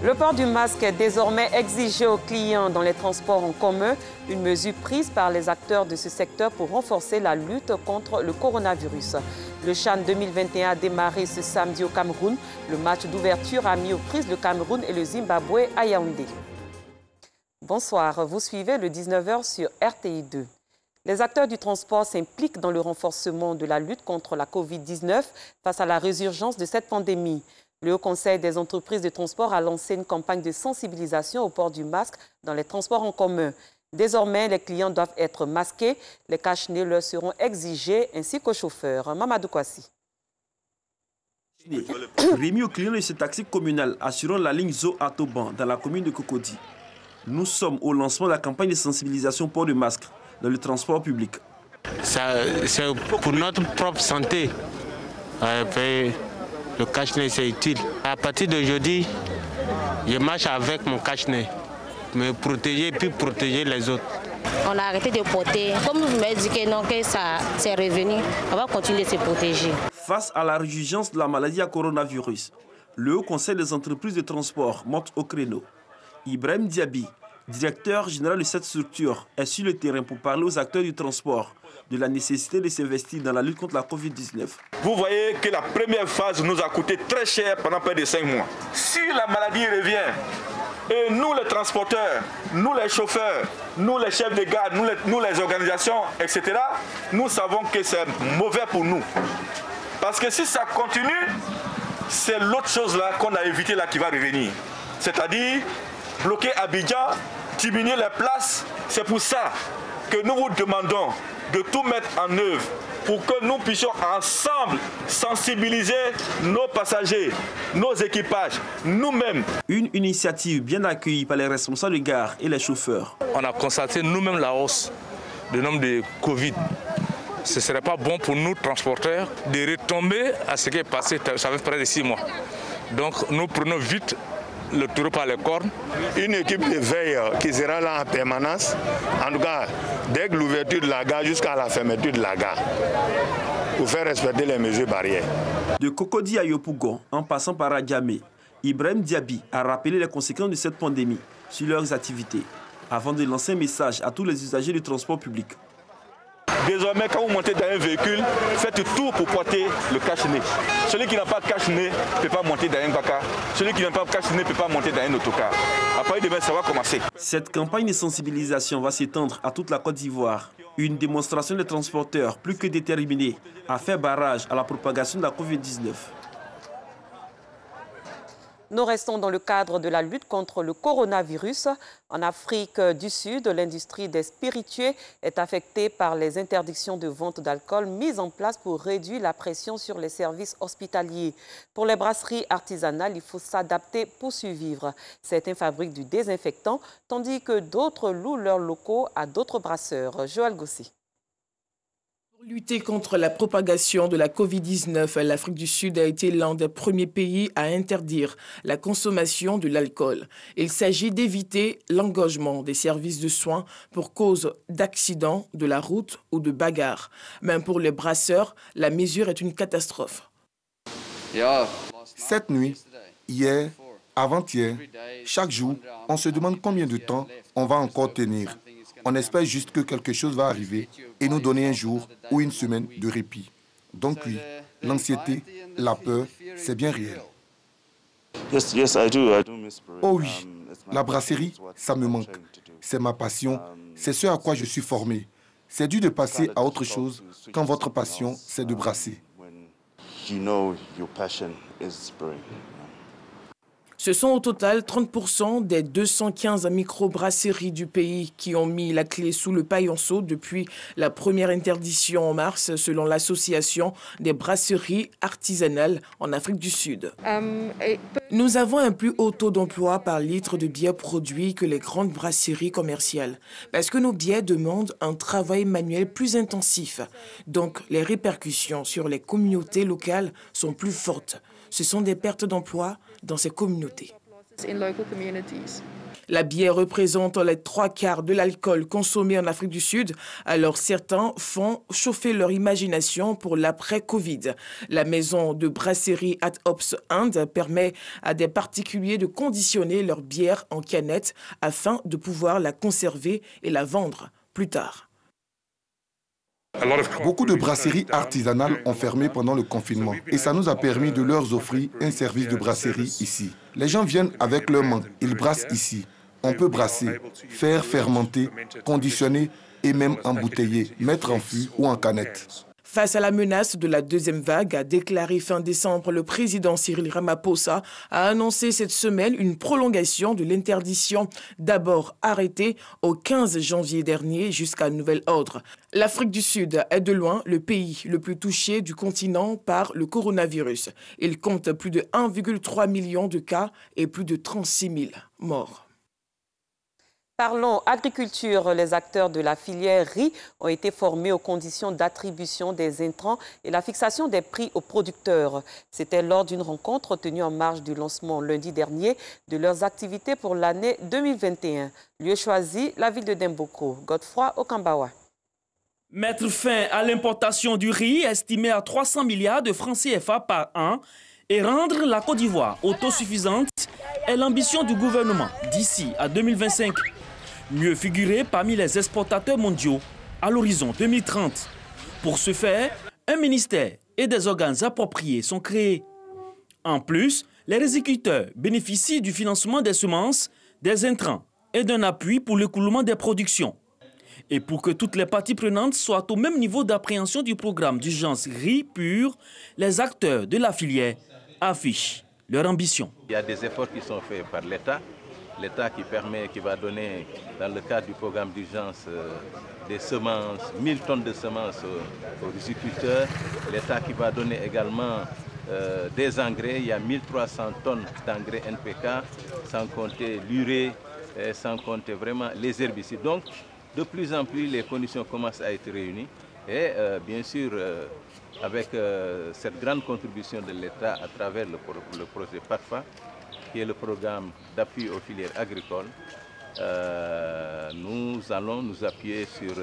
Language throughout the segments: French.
Le port du masque est désormais exigé aux clients dans les transports en commun, une mesure prise par les acteurs de ce secteur pour renforcer la lutte contre le coronavirus. Le CHAN 2021 a démarré ce samedi au Cameroun. Le match d'ouverture a mis aux prises le Cameroun et le Zimbabwe à Yaoundé. Bonsoir, vous suivez le 19h sur RTI 2. Les acteurs du transport s'impliquent dans le renforcement de la lutte contre la Covid-19 face à la résurgence de cette pandémie. Le Haut Conseil des entreprises de transport a lancé une campagne de sensibilisation au port du masque dans les transports en commun. Désormais, les clients doivent être masqués. Les cache-nez leur seront exigés, ainsi qu'aux chauffeurs. Mamadou Kwasi. Remis aux clients de ce taxi communal assurant la ligne Zo Atoban dans la commune de Cocody. Nous sommes au lancement de la campagne de sensibilisation port de masque dans le transport public. C'est pour notre propre santé. Le cache-nez, c'est utile. À partir d'aujourd'hui, je marche avec mon cache-nez, me protéger puis protéger les autres. On a arrêté de porter. Comme vous m'avez dit que non, que ça c'est revenu, on va continuer de se protéger. Face à la résurgence de la maladie à coronavirus, le Haut Conseil des entreprises de transport monte au créneau. Ibrahim Diaby, directeur général de cette structure, est sur le terrain pour parler aux acteurs du transport de la nécessité de s'investir dans la lutte contre la Covid-19. Vous voyez que la première phase nous a coûté très cher pendant près de 5 mois. Si la maladie revient, et nous les transporteurs, nous les chauffeurs, nous les chefs de gare, nous les organisations, etc., nous savons que c'est mauvais pour nous. Parce que si ça continue, c'est l'autre chose là qu'on a évité là qui va revenir. C'est-à-dire bloquer Abidjan, diminuer les places. C'est pour ça que nous vous demandons de tout mettre en œuvre pour que nous puissions ensemble sensibiliser nos passagers, nos équipages, nous-mêmes. Une initiative bien accueillie par les responsables de gare et les chauffeurs. On a constaté nous-mêmes la hausse du nombre de Covid. Ce ne serait pas bon pour nous, transporteurs, de retomber à ce qui est passé, ça fait près de 6 mois. Donc nous prenons vite le taureau par les cornes. Une équipe de veille qui sera là en permanence, en tout cas dès l'ouverture de la gare jusqu'à la fermeture de la gare, pour faire respecter les mesures barrières. De Cocody à Yopougon, en passant par Adjamé, Ibrahim Diaby a rappelé les conséquences de cette pandémie sur leurs activités, avant de lancer un message à tous les usagers du transport public. Désormais, quand vous montez dans un véhicule, faites tout pour porter le cache-nez. Celui qui n'a pas de cache-nez ne peut pas monter dans un baka. Celui qui n'a pas de cache-nez ne peut pas monter dans un autocar. Après demain, ça va commencer. Cette campagne de sensibilisation va s'étendre à toute la Côte d'Ivoire. Une démonstration des transporteurs plus que déterminés à faire barrage à la propagation de la Covid-19. Nous restons dans le cadre de la lutte contre le coronavirus. En Afrique du Sud, l'industrie des spiritueux est affectée par les interdictions de vente d'alcool mises en place pour réduire la pression sur les services hospitaliers. Pour les brasseries artisanales, il faut s'adapter pour survivre. Certains fabriquent du désinfectant, tandis que d'autres louent leurs locaux à d'autres brasseurs. Joël Gossi. Pour lutter contre la propagation de la Covid-19, l'Afrique du Sud a été l'un des premiers pays à interdire la consommation de l'alcool. Il s'agit d'éviter l'engorgement des services de soins pour cause d'accidents de la route ou de bagarres. Même pour les brasseurs, la mesure est une catastrophe. Cette nuit, hier, avant-hier, chaque jour, on se demande combien de temps on va encore tenir. On espère juste que quelque chose va arriver et nous donner un jour ou une semaine de répit. Donc oui, l'anxiété, la peur, c'est bien réel. Oh oui, la brasserie, ça me manque. C'est ma passion, c'est ce à quoi je suis formé. C'est dur de passer à autre chose quand votre passion, c'est de brasser. Ce sont au total 30% des 215 microbrasseries du pays qui ont mis la clé sous le paillenceau depuis la première interdiction en mars, selon l'Association des brasseries artisanales en Afrique du Sud. Nous avons un plus haut taux d'emploi par litre de bière produit que les grandes brasseries commerciales, parce que nos bières demandent un travail manuel plus intensif. Donc, les répercussions sur les communautés locales sont plus fortes. Ce sont des pertes d'emploi dans ces communautés. La bière représente les 3/4 de l'alcool consommé en Afrique du Sud, alors certains font chauffer leur imagination pour l'après-Covid. La maison de brasserie At Ops Inde permet à des particuliers de conditionner leur bière en canette afin de pouvoir la conserver et la vendre plus tard. Beaucoup de brasseries artisanales ont fermé pendant le confinement et ça nous a permis de leur offrir un service de brasserie ici. Les gens viennent avec leurs mains, ils brassent ici. On peut brasser, faire fermenter, conditionner et même embouteiller, mettre en fût ou en canette. Face à la menace de la deuxième vague, a déclaré fin décembre, le président Cyril Ramaphosa a annoncé cette semaine une prolongation de l'interdiction d'abord arrêtée au 15 janvier dernier jusqu'à nouvel ordre. L'Afrique du Sud est de loin le pays le plus touché du continent par le coronavirus. Il compte plus de 1,3 million de cas et plus de 36 000 morts. Parlons agriculture. Les acteurs de la filière riz ont été formés aux conditions d'attribution des intrants et la fixation des prix aux producteurs. C'était lors d'une rencontre tenue en marge du lancement lundi dernier de leurs activités pour l'année 2021. Lieu choisi, la ville de Demboko. Godefroy Okambawa. Mettre fin à l'importation du riz estimé à 300 milliards de francs CFA par an et rendre la Côte d'Ivoire autosuffisante est l'ambition du gouvernement d'ici à 2025. Mieux figurer parmi les exportateurs mondiaux à l'horizon 2030. Pour ce faire, un ministère et des organes appropriés sont créés. En plus, les riziculteurs bénéficient du financement des semences, des intrants et d'un appui pour l'écoulement des productions. Et pour que toutes les parties prenantes soient au même niveau d'appréhension du programme d'urgence riz pur, les acteurs de la filière affichent leur ambition. Il y a des efforts qui sont faits par l'État. L'État qui va donner, dans le cadre du programme d'urgence, des semences, 1000 tonnes de semences aux riziculteurs. L'État qui va donner également des engrais. Il y a 1300 tonnes d'engrais NPK, sans compter l'urée, sans compter vraiment les herbicides. Donc, de plus en plus, les conditions commencent à être réunies. Et bien sûr, avec cette grande contribution de l'État à travers le projet PATFA, qui est le programme d'appui aux filières agricoles, nous allons nous appuyer sur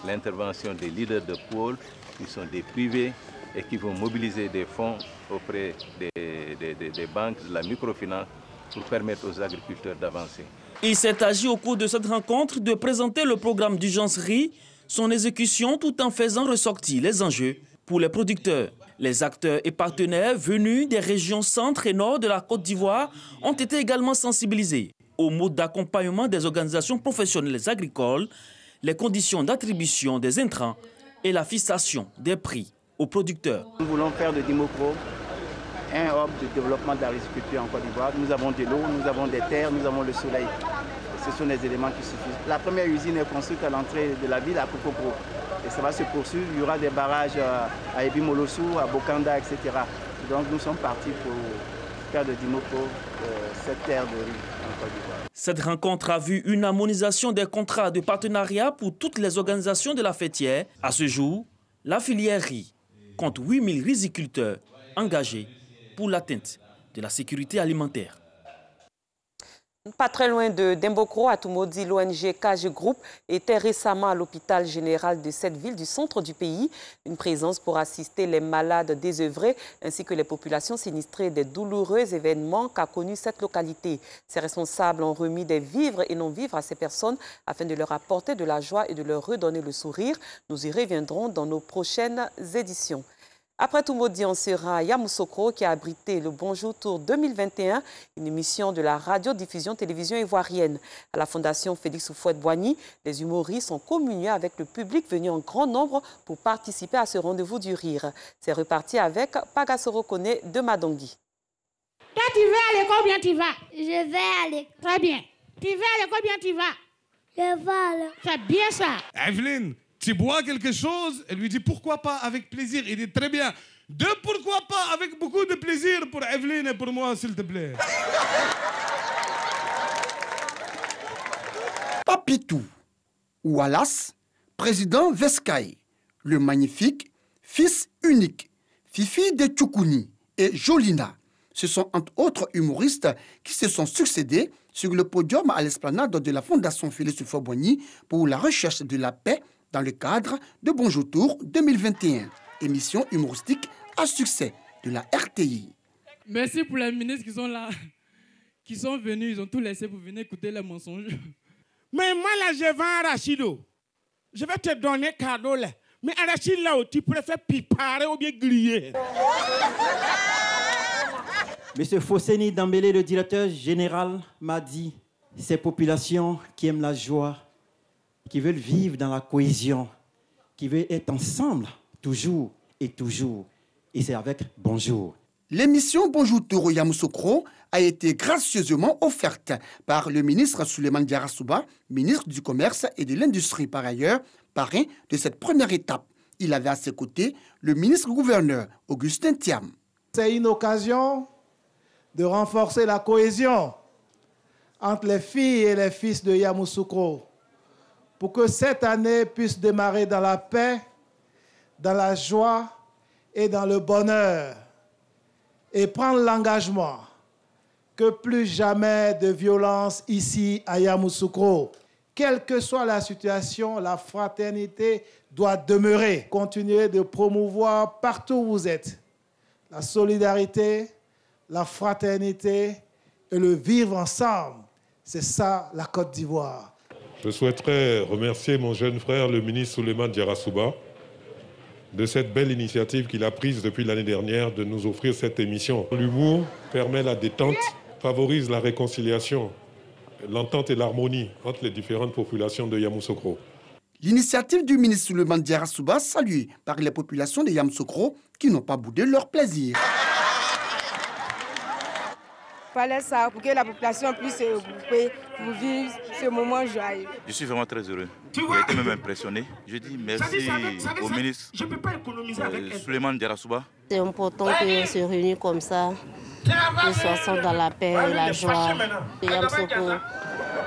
l'intervention des leaders de pôle, qui sont des privés et qui vont mobiliser des fonds auprès des banques, de la microfinance, pour permettre aux agriculteurs d'avancer. Il s'est agi au cours de cette rencontre de présenter le programme d'urgence riz, son exécution, tout en faisant ressortir les enjeux pour les producteurs. Les acteurs et partenaires venus des régions centre et nord de la Côte d'Ivoire ont été également sensibilisés au mode d'accompagnement des organisations professionnelles agricoles, les conditions d'attribution des intrants et la fixation des prix aux producteurs. Nous voulons faire de Dimokro un hub de développement de la riziculture en Côte d'Ivoire. Nous avons de l'eau, nous avons des terres, nous avons le soleil. Ce sont les éléments qui suffisent. La première usine est construite à l'entrée de la ville à Kokopro. Et ça va se poursuivre. Il y aura des barrages à Ebimolosu, à Bokanda, etc. Donc nous sommes partis pour faire de Dimoko cette terre de riz en Côte d'Ivoire. Cette rencontre a vu une harmonisation des contrats de partenariat pour toutes les organisations de la fêtière. À ce jour, la filière riz compte 8000 riziculteurs engagés pour l'atteinte de la sécurité alimentaire. Pas très loin de Demboko, à Toumoudi, l'ONG KG Group était récemment à l'hôpital général de cette ville du centre du pays. Une présence pour assister les malades désœuvrés ainsi que les populations sinistrées des douloureux événements qu'a connu cette localité. Ces responsables ont remis des vivres et non-vivres à ces personnes afin de leur apporter de la joie et de leur redonner le sourire. Nous y reviendrons dans nos prochaines éditions. Après Toumoudi, on sera à Yamoussoukro qui a abrité le Bonjour Tour 2021, une émission de la radio-diffusion télévision ivoirienne. À la Fondation Félix Houphouët-Boigny, les humoristes ont communié avec le public venu en grand nombre pour participer à ce rendez-vous du rire. C'est reparti avec Pagasoro Kone de Madongui. Toi, tu vas à l'école, bien tu vas? Je vais à l'école. Très bien. Tu vas à l'école, bien tu vas? Je vais à l'école. C'est bien ça. Evelyne, tu bois quelque chose? Elle lui dit pourquoi pas avec plaisir. Il dit très bien. Pourquoi pas avec beaucoup de plaisir pour Evelyne et pour moi, s'il te plaît. Papitou, Wallace, président Vescaï, le magnifique, fils unique, Fifi de Tchoukouni et Jolina. Ce sont entre autres humoristes qui se sont succédés sur le podium à l'esplanade de la Fondation Félix Houphouët-Boigny pour la recherche de la paix dans le cadre de Bonjour Tour 2021, émission humoristique à succès de la RTI. Merci pour les ministres qui sont là, qui sont venus, ils ont tout laissé pour venir écouter les mensonges. Mais moi là, je vends arachido. Je vais te donner cadeau là. Mais arachide là, tu préfères piparer ou bien griller. Monsieur Fosseni Dambélé, le directeur général, m'a dit ces populations qui aiment la joie, qui veulent vivre dans la cohésion, qui veulent être ensemble toujours et toujours. Et c'est avec Bonjour. L'émission Bonjour Tour Yamoussoukro a été gracieusement offerte par le ministre Souleymane Diarra Souba, ministre du Commerce et de l'Industrie par ailleurs, parrain de cette première étape. Il avait à ses côtés le ministre-gouverneur Augustin Thiam. C'est une occasion de renforcer la cohésion entre les filles et les fils de Yamoussoukro pour que cette année puisse démarrer dans la paix, dans la joie et dans le bonheur et prendre l'engagement que plus jamais de violence ici à Yamoussoukro. Quelle que soit la situation, la fraternité doit demeurer. Continuez de promouvoir partout où vous êtes la solidarité, la fraternité et le vivre ensemble. C'est ça la Côte d'Ivoire. Je souhaiterais remercier mon jeune frère, le ministre Souleymane Diarra Souba, de cette belle initiative qu'il a prise depuis l'année dernière de nous offrir cette émission. L'humour permet la détente, favorise la réconciliation, l'entente et l'harmonie entre les différentes populations de Yamoussoukro. L'initiative du ministre Souleymane Diarra Souba saluée par les populations de Yamoussoukro qui n'ont pas boudé leur plaisir. Il fallait ça pour que la population puisse se regrouper pour vivre ce moment joyeux. Je suis vraiment très heureux. J'ai été même impressionné. Je dis merci au ministre Souleymane Diarra Souba. C'est important qu'on se réunisse comme ça, que soit ensemble dans la paix et la joie. Yamoussoukro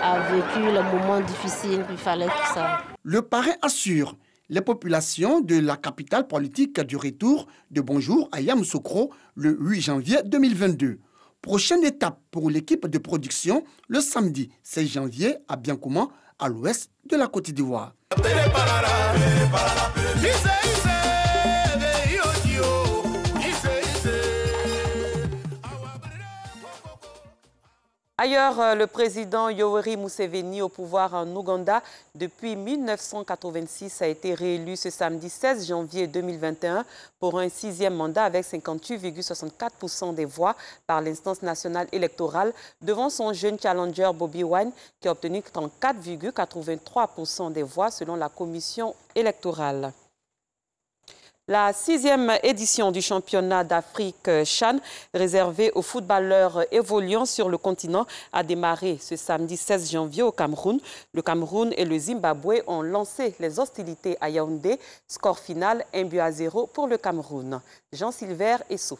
a vécu le moment difficile, il fallait tout ça. Le parrain assure les populations de la capitale politique du retour de Bonjour à Yamoussoukro le 8 janvier 2022. Prochaine étape pour l'équipe de production, le samedi 16 janvier à Biancouma, à l'ouest de la Côte d'Ivoire. Ailleurs, le président Yoweri Museveni, au pouvoir en Ouganda depuis 1986, a été réélu ce samedi 16 janvier 2021 pour un 6e mandat avec 58,64% des voix par l'instance nationale électorale devant son jeune challenger Bobi Wine qui a obtenu 34,83% des voix selon la commission électorale. La 6e édition du championnat d'Afrique CHAN, réservée aux footballeurs évoluant sur le continent, a démarré ce samedi 16 janvier au Cameroun. Le Cameroun et le Zimbabwe ont lancé les hostilités à Yaoundé. Score final 1-0 pour le Cameroun. Jean-Sylvain Esso.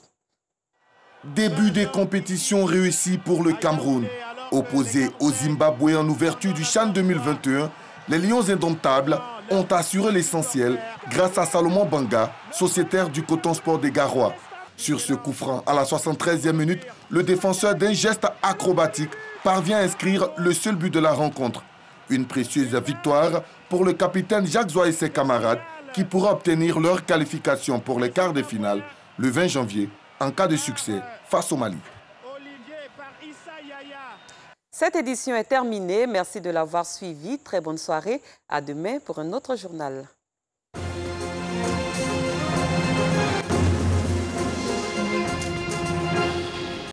Début des compétitions réussies pour le Cameroun. Opposés au Zimbabwe en ouverture du CHAN 2021, les Lions indomptables ont assuré l'essentiel grâce à Salomon Banga, sociétaire du Coton Sport des Garois. Sur ce coup franc, à la 73e minute, le défenseur d'un geste acrobatique parvient à inscrire le seul but de la rencontre. Une précieuse victoire pour le capitaine Jacques Zoua et ses camarades qui pourra obtenir leur qualification pour les quarts de finale le 20 janvier en cas de succès face au Mali. Cette édition est terminée. Merci de l'avoir suivi. Très bonne soirée. À demain pour un autre journal.